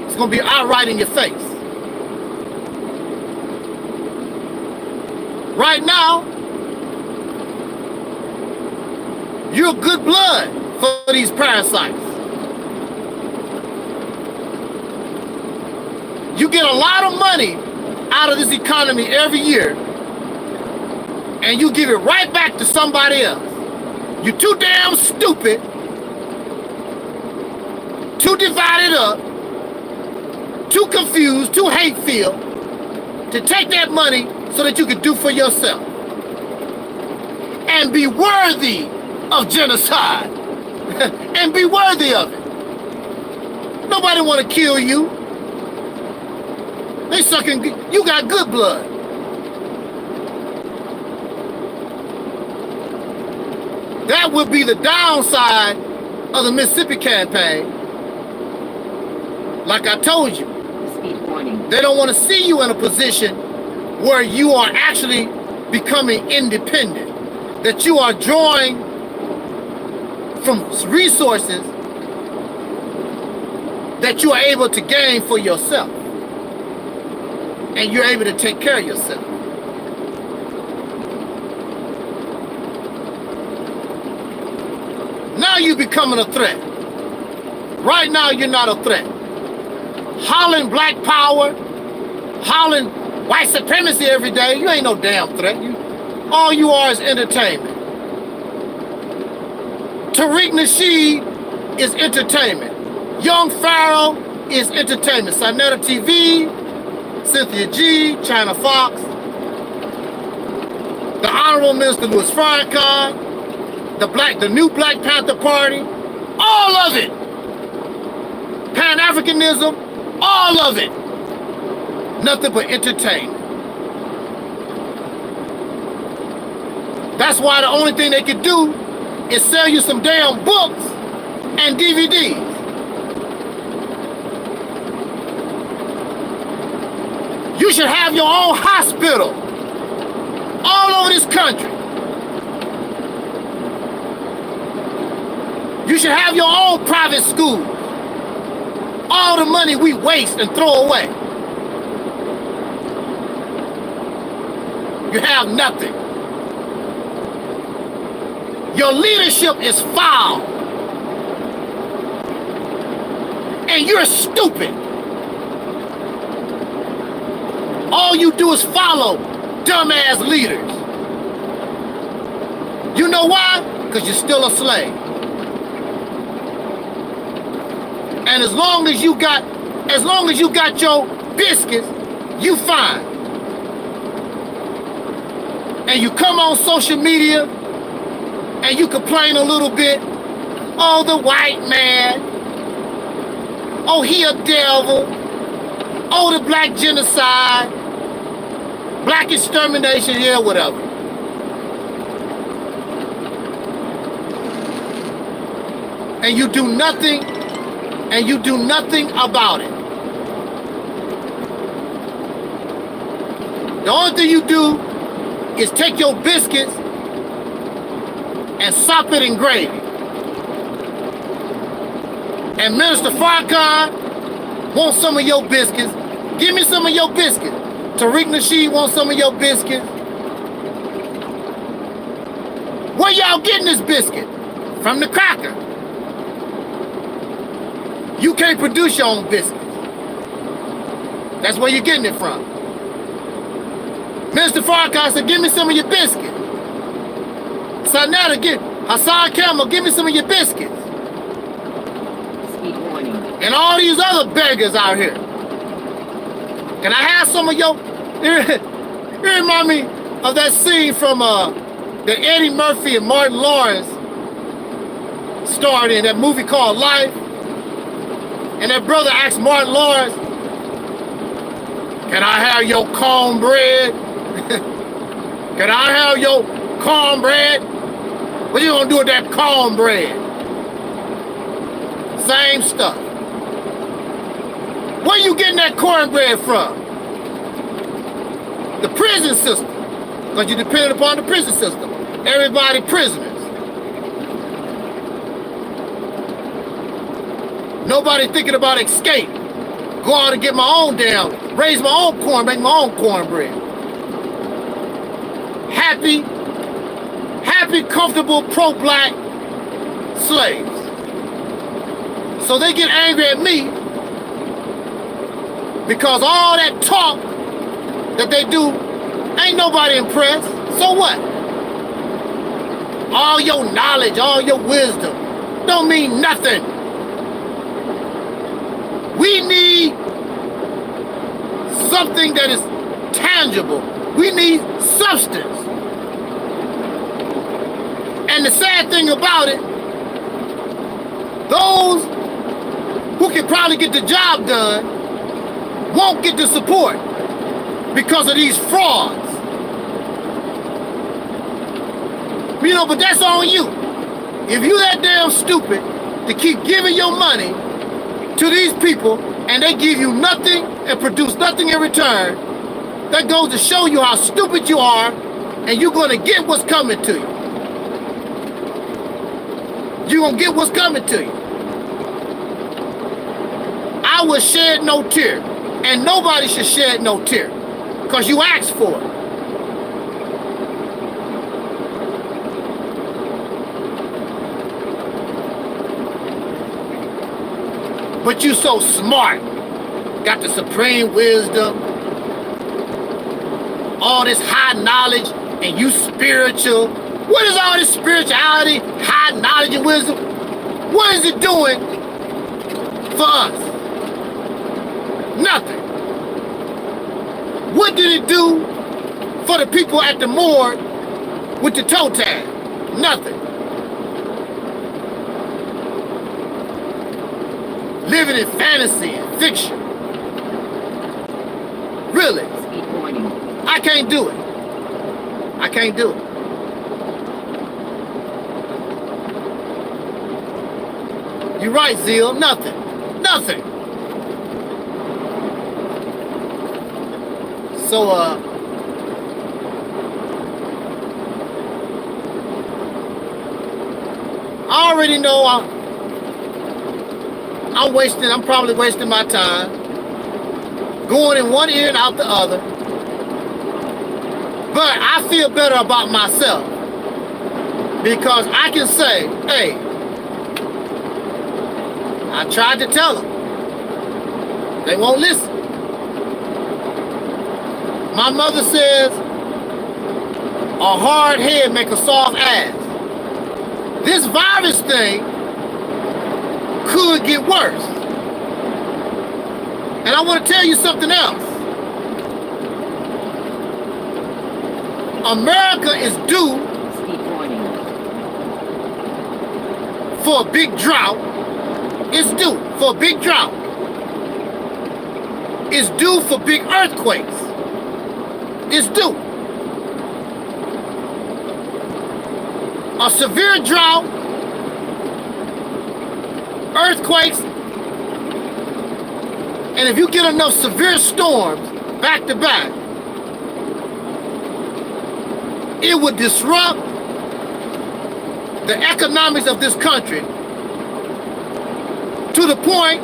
It's gonna be outright in your face. Right now, you're good blood for these parasites. You get a lot of money out of this economy every year, and you give it right back to somebody else. You're too damn stupid, too divided up, too confused, too hate-filled to take that money so that you can do for yourself and be worthy of genocide and be worthy of it. Nobody want to kill you. They sucking, you got good blood. That would be the downside of the Mississippi campaign. Like I told you, Speed warning. they don't want to see you in a position where you are actually becoming independent, that you are drawing from resources that you are able to gain for yourself, and you're able to take care of yourself. Now you're becoming a threat. Right now you're not a threat. Hollering black power, hollering white supremacy every day, you ain't no damn threat. All you are is entertainment. Tariq Nasheed is entertainment. Young Pharaoh is entertainment. Sinetta TV, Cynthia G, China Fox, the Honorable Minister Louis Farrakhan, the new Black Panther Party, all of it. Pan-Africanism, all of it. Nothing but entertainment. That's why the only thing they could do is sell you some damn books and DVDs. You should have your own hospital all over this country. You should have your own private schools. All the money we waste and throw away. You have nothing. Your leadership is foul. And you're stupid. All you do is follow dumbass leaders. You know why? Because you're still a slave. And as long as you got your biscuits, you fine. And you come on social media and you complain a little bit. Oh, the white man. Oh, he a devil. Oh, the black genocide. Black extermination, yeah, whatever. And you do nothing about it. The only thing you do is take your biscuits and sop it in gravy. And Minister Farrakhan wants some of your biscuits. Give me some of your biscuits. Tariq Nasheed wants some of your biscuits. Where y'all getting this biscuit? From the cracker. You can't produce your own biscuits. That's where you're getting it from. Minister Farrakhan said, give me some of your biscuits. Hassan Campbell, give me some of your biscuits. Speed warning. And all these other beggars out here. Can I have some of your... It remind me of that scene from that Eddie Murphy and Martin Lawrence starred in, that movie called Life. And that brother asked Martin Lawrence, can I have your cornbread? Can I have your cornbread? What you gonna do with that cornbread? Same stuff. Where you getting that cornbread from? The prison system. Because you depend upon the prison system. Everybody prisoners. Nobody thinking about escape. Go out and get my own raise my own corn, make my own cornbread. Happy, comfortable, pro-black slaves. So they get angry at me because all that talk that they do, ain't nobody impressed. So what? All your knowledge, all your wisdom don't mean nothing. We need something that is tangible. We need substance. And the sad thing about it, those who can probably get the job done won't get the support because of these frauds. You know, but that's on you. If you that damn stupid to keep giving your money to these people and they give you nothing and produce nothing in return, that goes to show you how stupid you are, and you're going to get what's coming to you. You're going to get what's coming to you. I will shed no tear, and nobody should shed no tear, because you asked for it. But you so smart, got the supreme wisdom, all this high knowledge, and you spiritual. What is all this spirituality, high knowledge and wisdom? What is it doing for us? Nothing. What did it do for the people at the morgue with the toe tag? Nothing. Living in fantasy and fiction. Really? Speed warning. I can't do it. I can't do it. You're right, Zeal. Nothing. Nothing. So, I already know I'm probably wasting my time going in one ear and out the other. But I feel better about myself because I can say, hey, I tried to tell them. They won't listen. My mother says, a hard head make a soft ass. This virus thing could get worse. And I want to tell you something else. America is due for a big drought. It's due for a big drought. It's due for big earthquakes. It's due. A severe drought, earthquakes, and if you get enough severe storms back to back, it would disrupt the economics of this country to the point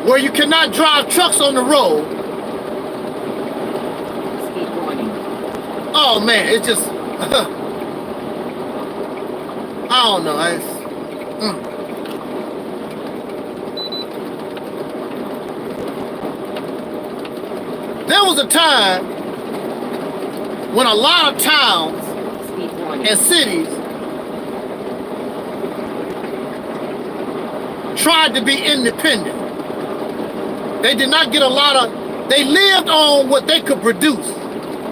where you cannot drive trucks on the road. Speed warning. Oh man, it's just, I don't know. There was a time when a lot of towns and cities tried to be independent. They did not get a lot of, they lived on what they could produce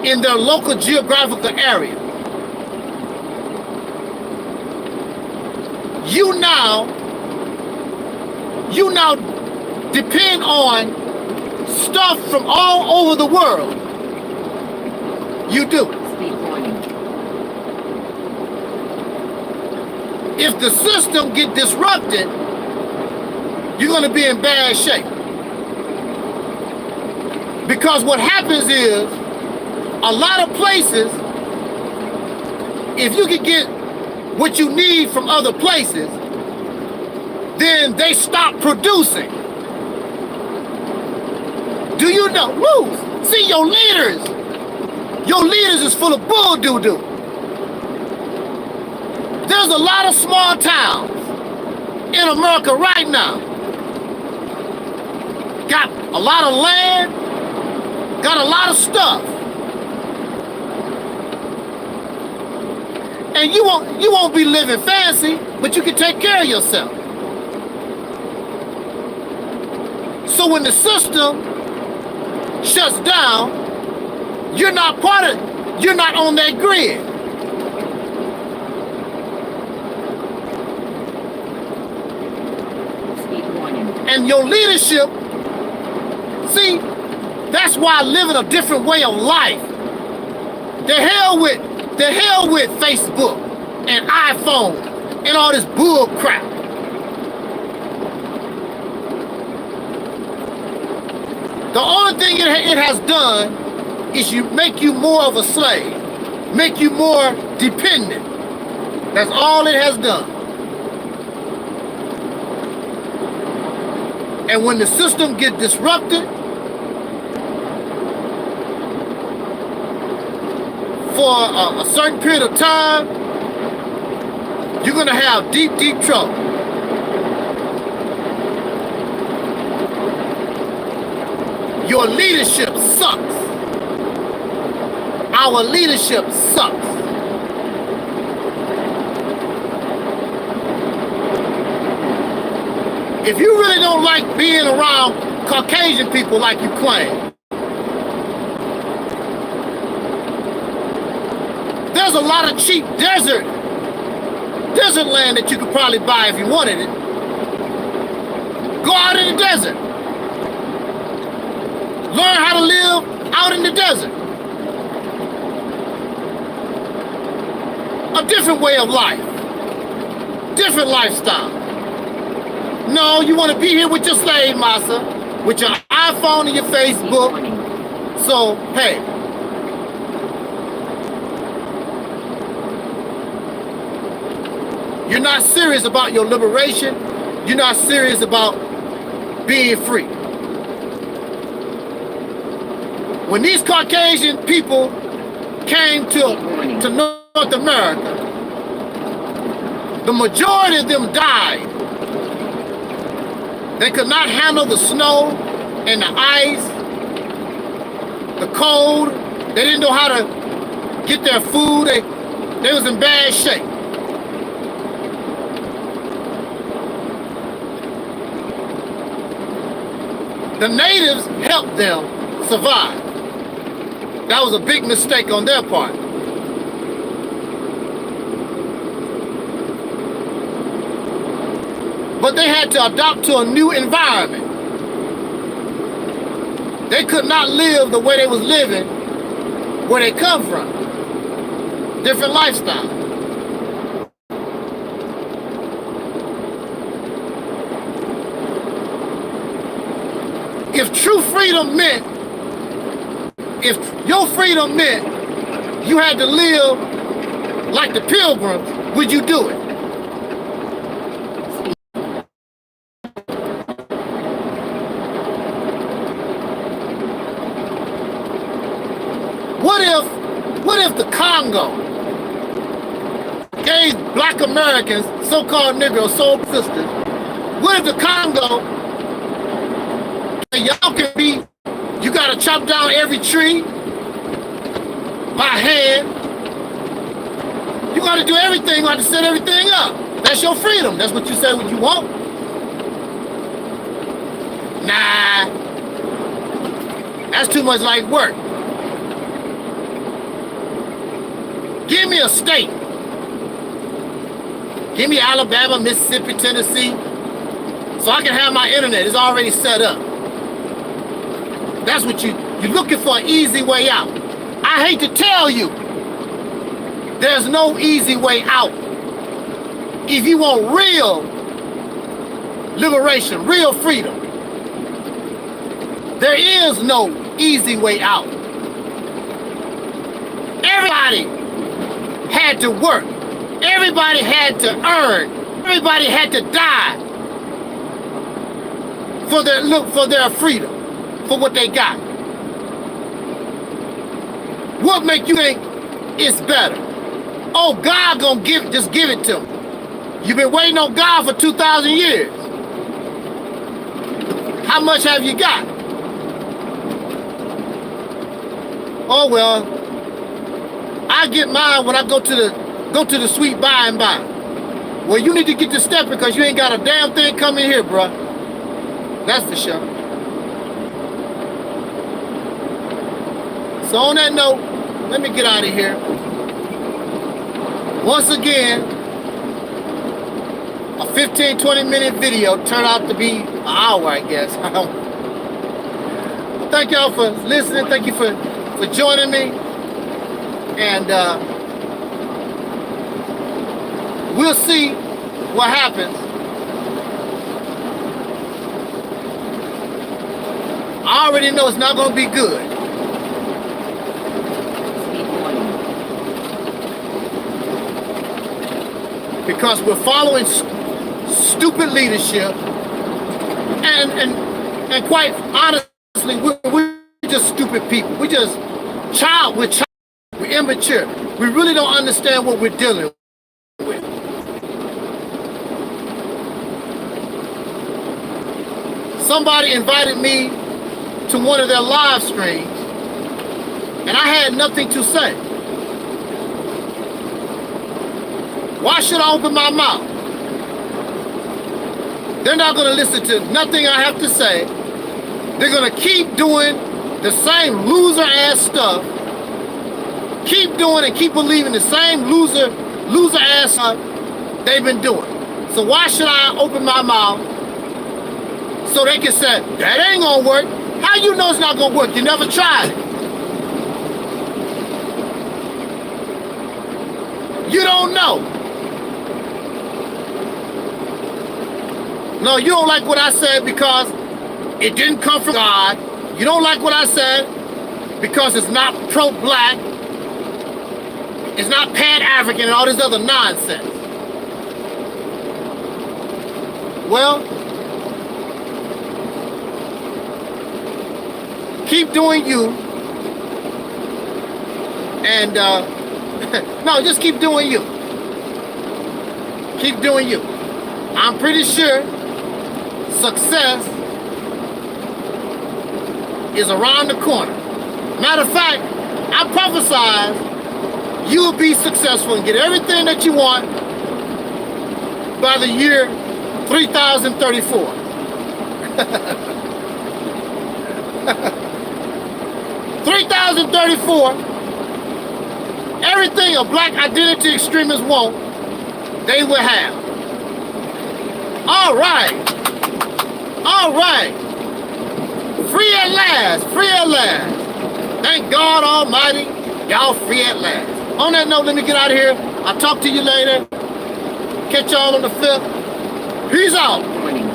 in their local geographical area. You now depend on stuff from all over the world. You do. Speed warning. If the system get disrupted, you're going to be in bad shape. Because what happens is, a lot of places, if you can get what you need from other places, then they stop producing. Do you know? Woo! See, your leaders is full of bull doo-doo. There's a lot of small towns in America right now. Got a lot of land, got a lot of stuff. And you won't be living fancy, but you can take care of yourself. So when the system shuts down, you're not on that grid. Speed warning. And your leadership, see, that's why living a different way of life. The hell with Facebook and iPhone and all this bull crap. The only thing it has done is make you more of a slave, make you more dependent. That's all it has done. And when the system gets disrupted for a certain period of time, you're going to have deep, deep trouble. Your leadership sucks. Our leadership sucks. If you really don't like being around Caucasian people like you claim, there's a lot of cheap desert land that you could probably buy if you wanted it. Go out in the desert. Learn how to live out in the desert. A different way of life. Different lifestyle. No, you want to be here with your slave master, with your iPhone and your Facebook. So, hey. You're not serious about your liberation. You're not serious about being free. When these Caucasian people came to North America, the majority of them died. They could not handle the snow and the ice, the cold. They didn't know how to get their food. They was in bad shape. The natives helped them survive. That was a big mistake on their part. But they had to adapt to a new environment. They could not live the way they was living where they come from. Different lifestyle. If true freedom meant, if your freedom meant you had to live like the Pilgrims, would you do it? What if the Congo gave black Americans, so-called Negroes, soul sisters, what if the Congo, y'all can be, you gotta chop down every tree by hand. You gotta do everything, you gotta set everything up. That's your freedom. That's what you say what you want. Nah, that's too much like work. Give me a state. Give me Alabama, Mississippi, Tennessee, so I can have my internet. It's already set up. That's what you're looking for, an easy way out. I hate to tell you, there's no easy way out. If you want real liberation, real freedom, there is no easy way out. Everybody had to work. Everybody had to earn. Everybody had to die for their freedom, for what they got. What make you think it's better? Oh, God gonna just give it to them. You've been waiting on God for 2,000 years. How much have you got? Oh well, I get mine when I go to the sweet by and by. Well, you need to get to step because you ain't got a damn thing coming here, bruh. That's for sure. So on that note, let me get out of here. Once again, a 15-20 minute video turned out to be an hour, I guess. Thank y'all for listening. Thank you for joining me. And we'll see what happens. I already know it's not going to be good. Speed warning. Because we're following stupid leadership, and quite honestly, we're just stupid people. We're immature. We really don't understand what we're dealing with. Somebody invited me to one of their live streams, and I had nothing to say. Why should I open my mouth? They're not going to listen to nothing I have to say. They're going to keep doing the same loser-ass stuff. Keep doing and keep believing the same loser-ass stuff they've been doing. So why should I open my mouth so they can say, that ain't going to work? How you know it's not going to work? You never tried it. You don't know. No, you don't like what I said because it didn't come from God. You don't like what I said because it's not pro-black. It's not pan-African and all this other nonsense. Well, keep doing you. And, no, just keep doing you. Keep doing you. I'm pretty sure success is around the corner. Matter of fact, I prophesied you'll be successful and get everything that you want by the year 3034. 3034, everything a black identity extremist want, they will have. All right. All right. Free at last. Free at last. Thank God Almighty, y'all free at last. On that note, let me get out of here. I'll talk to you later. Catch y'all on the 5th. Peace out. Warning.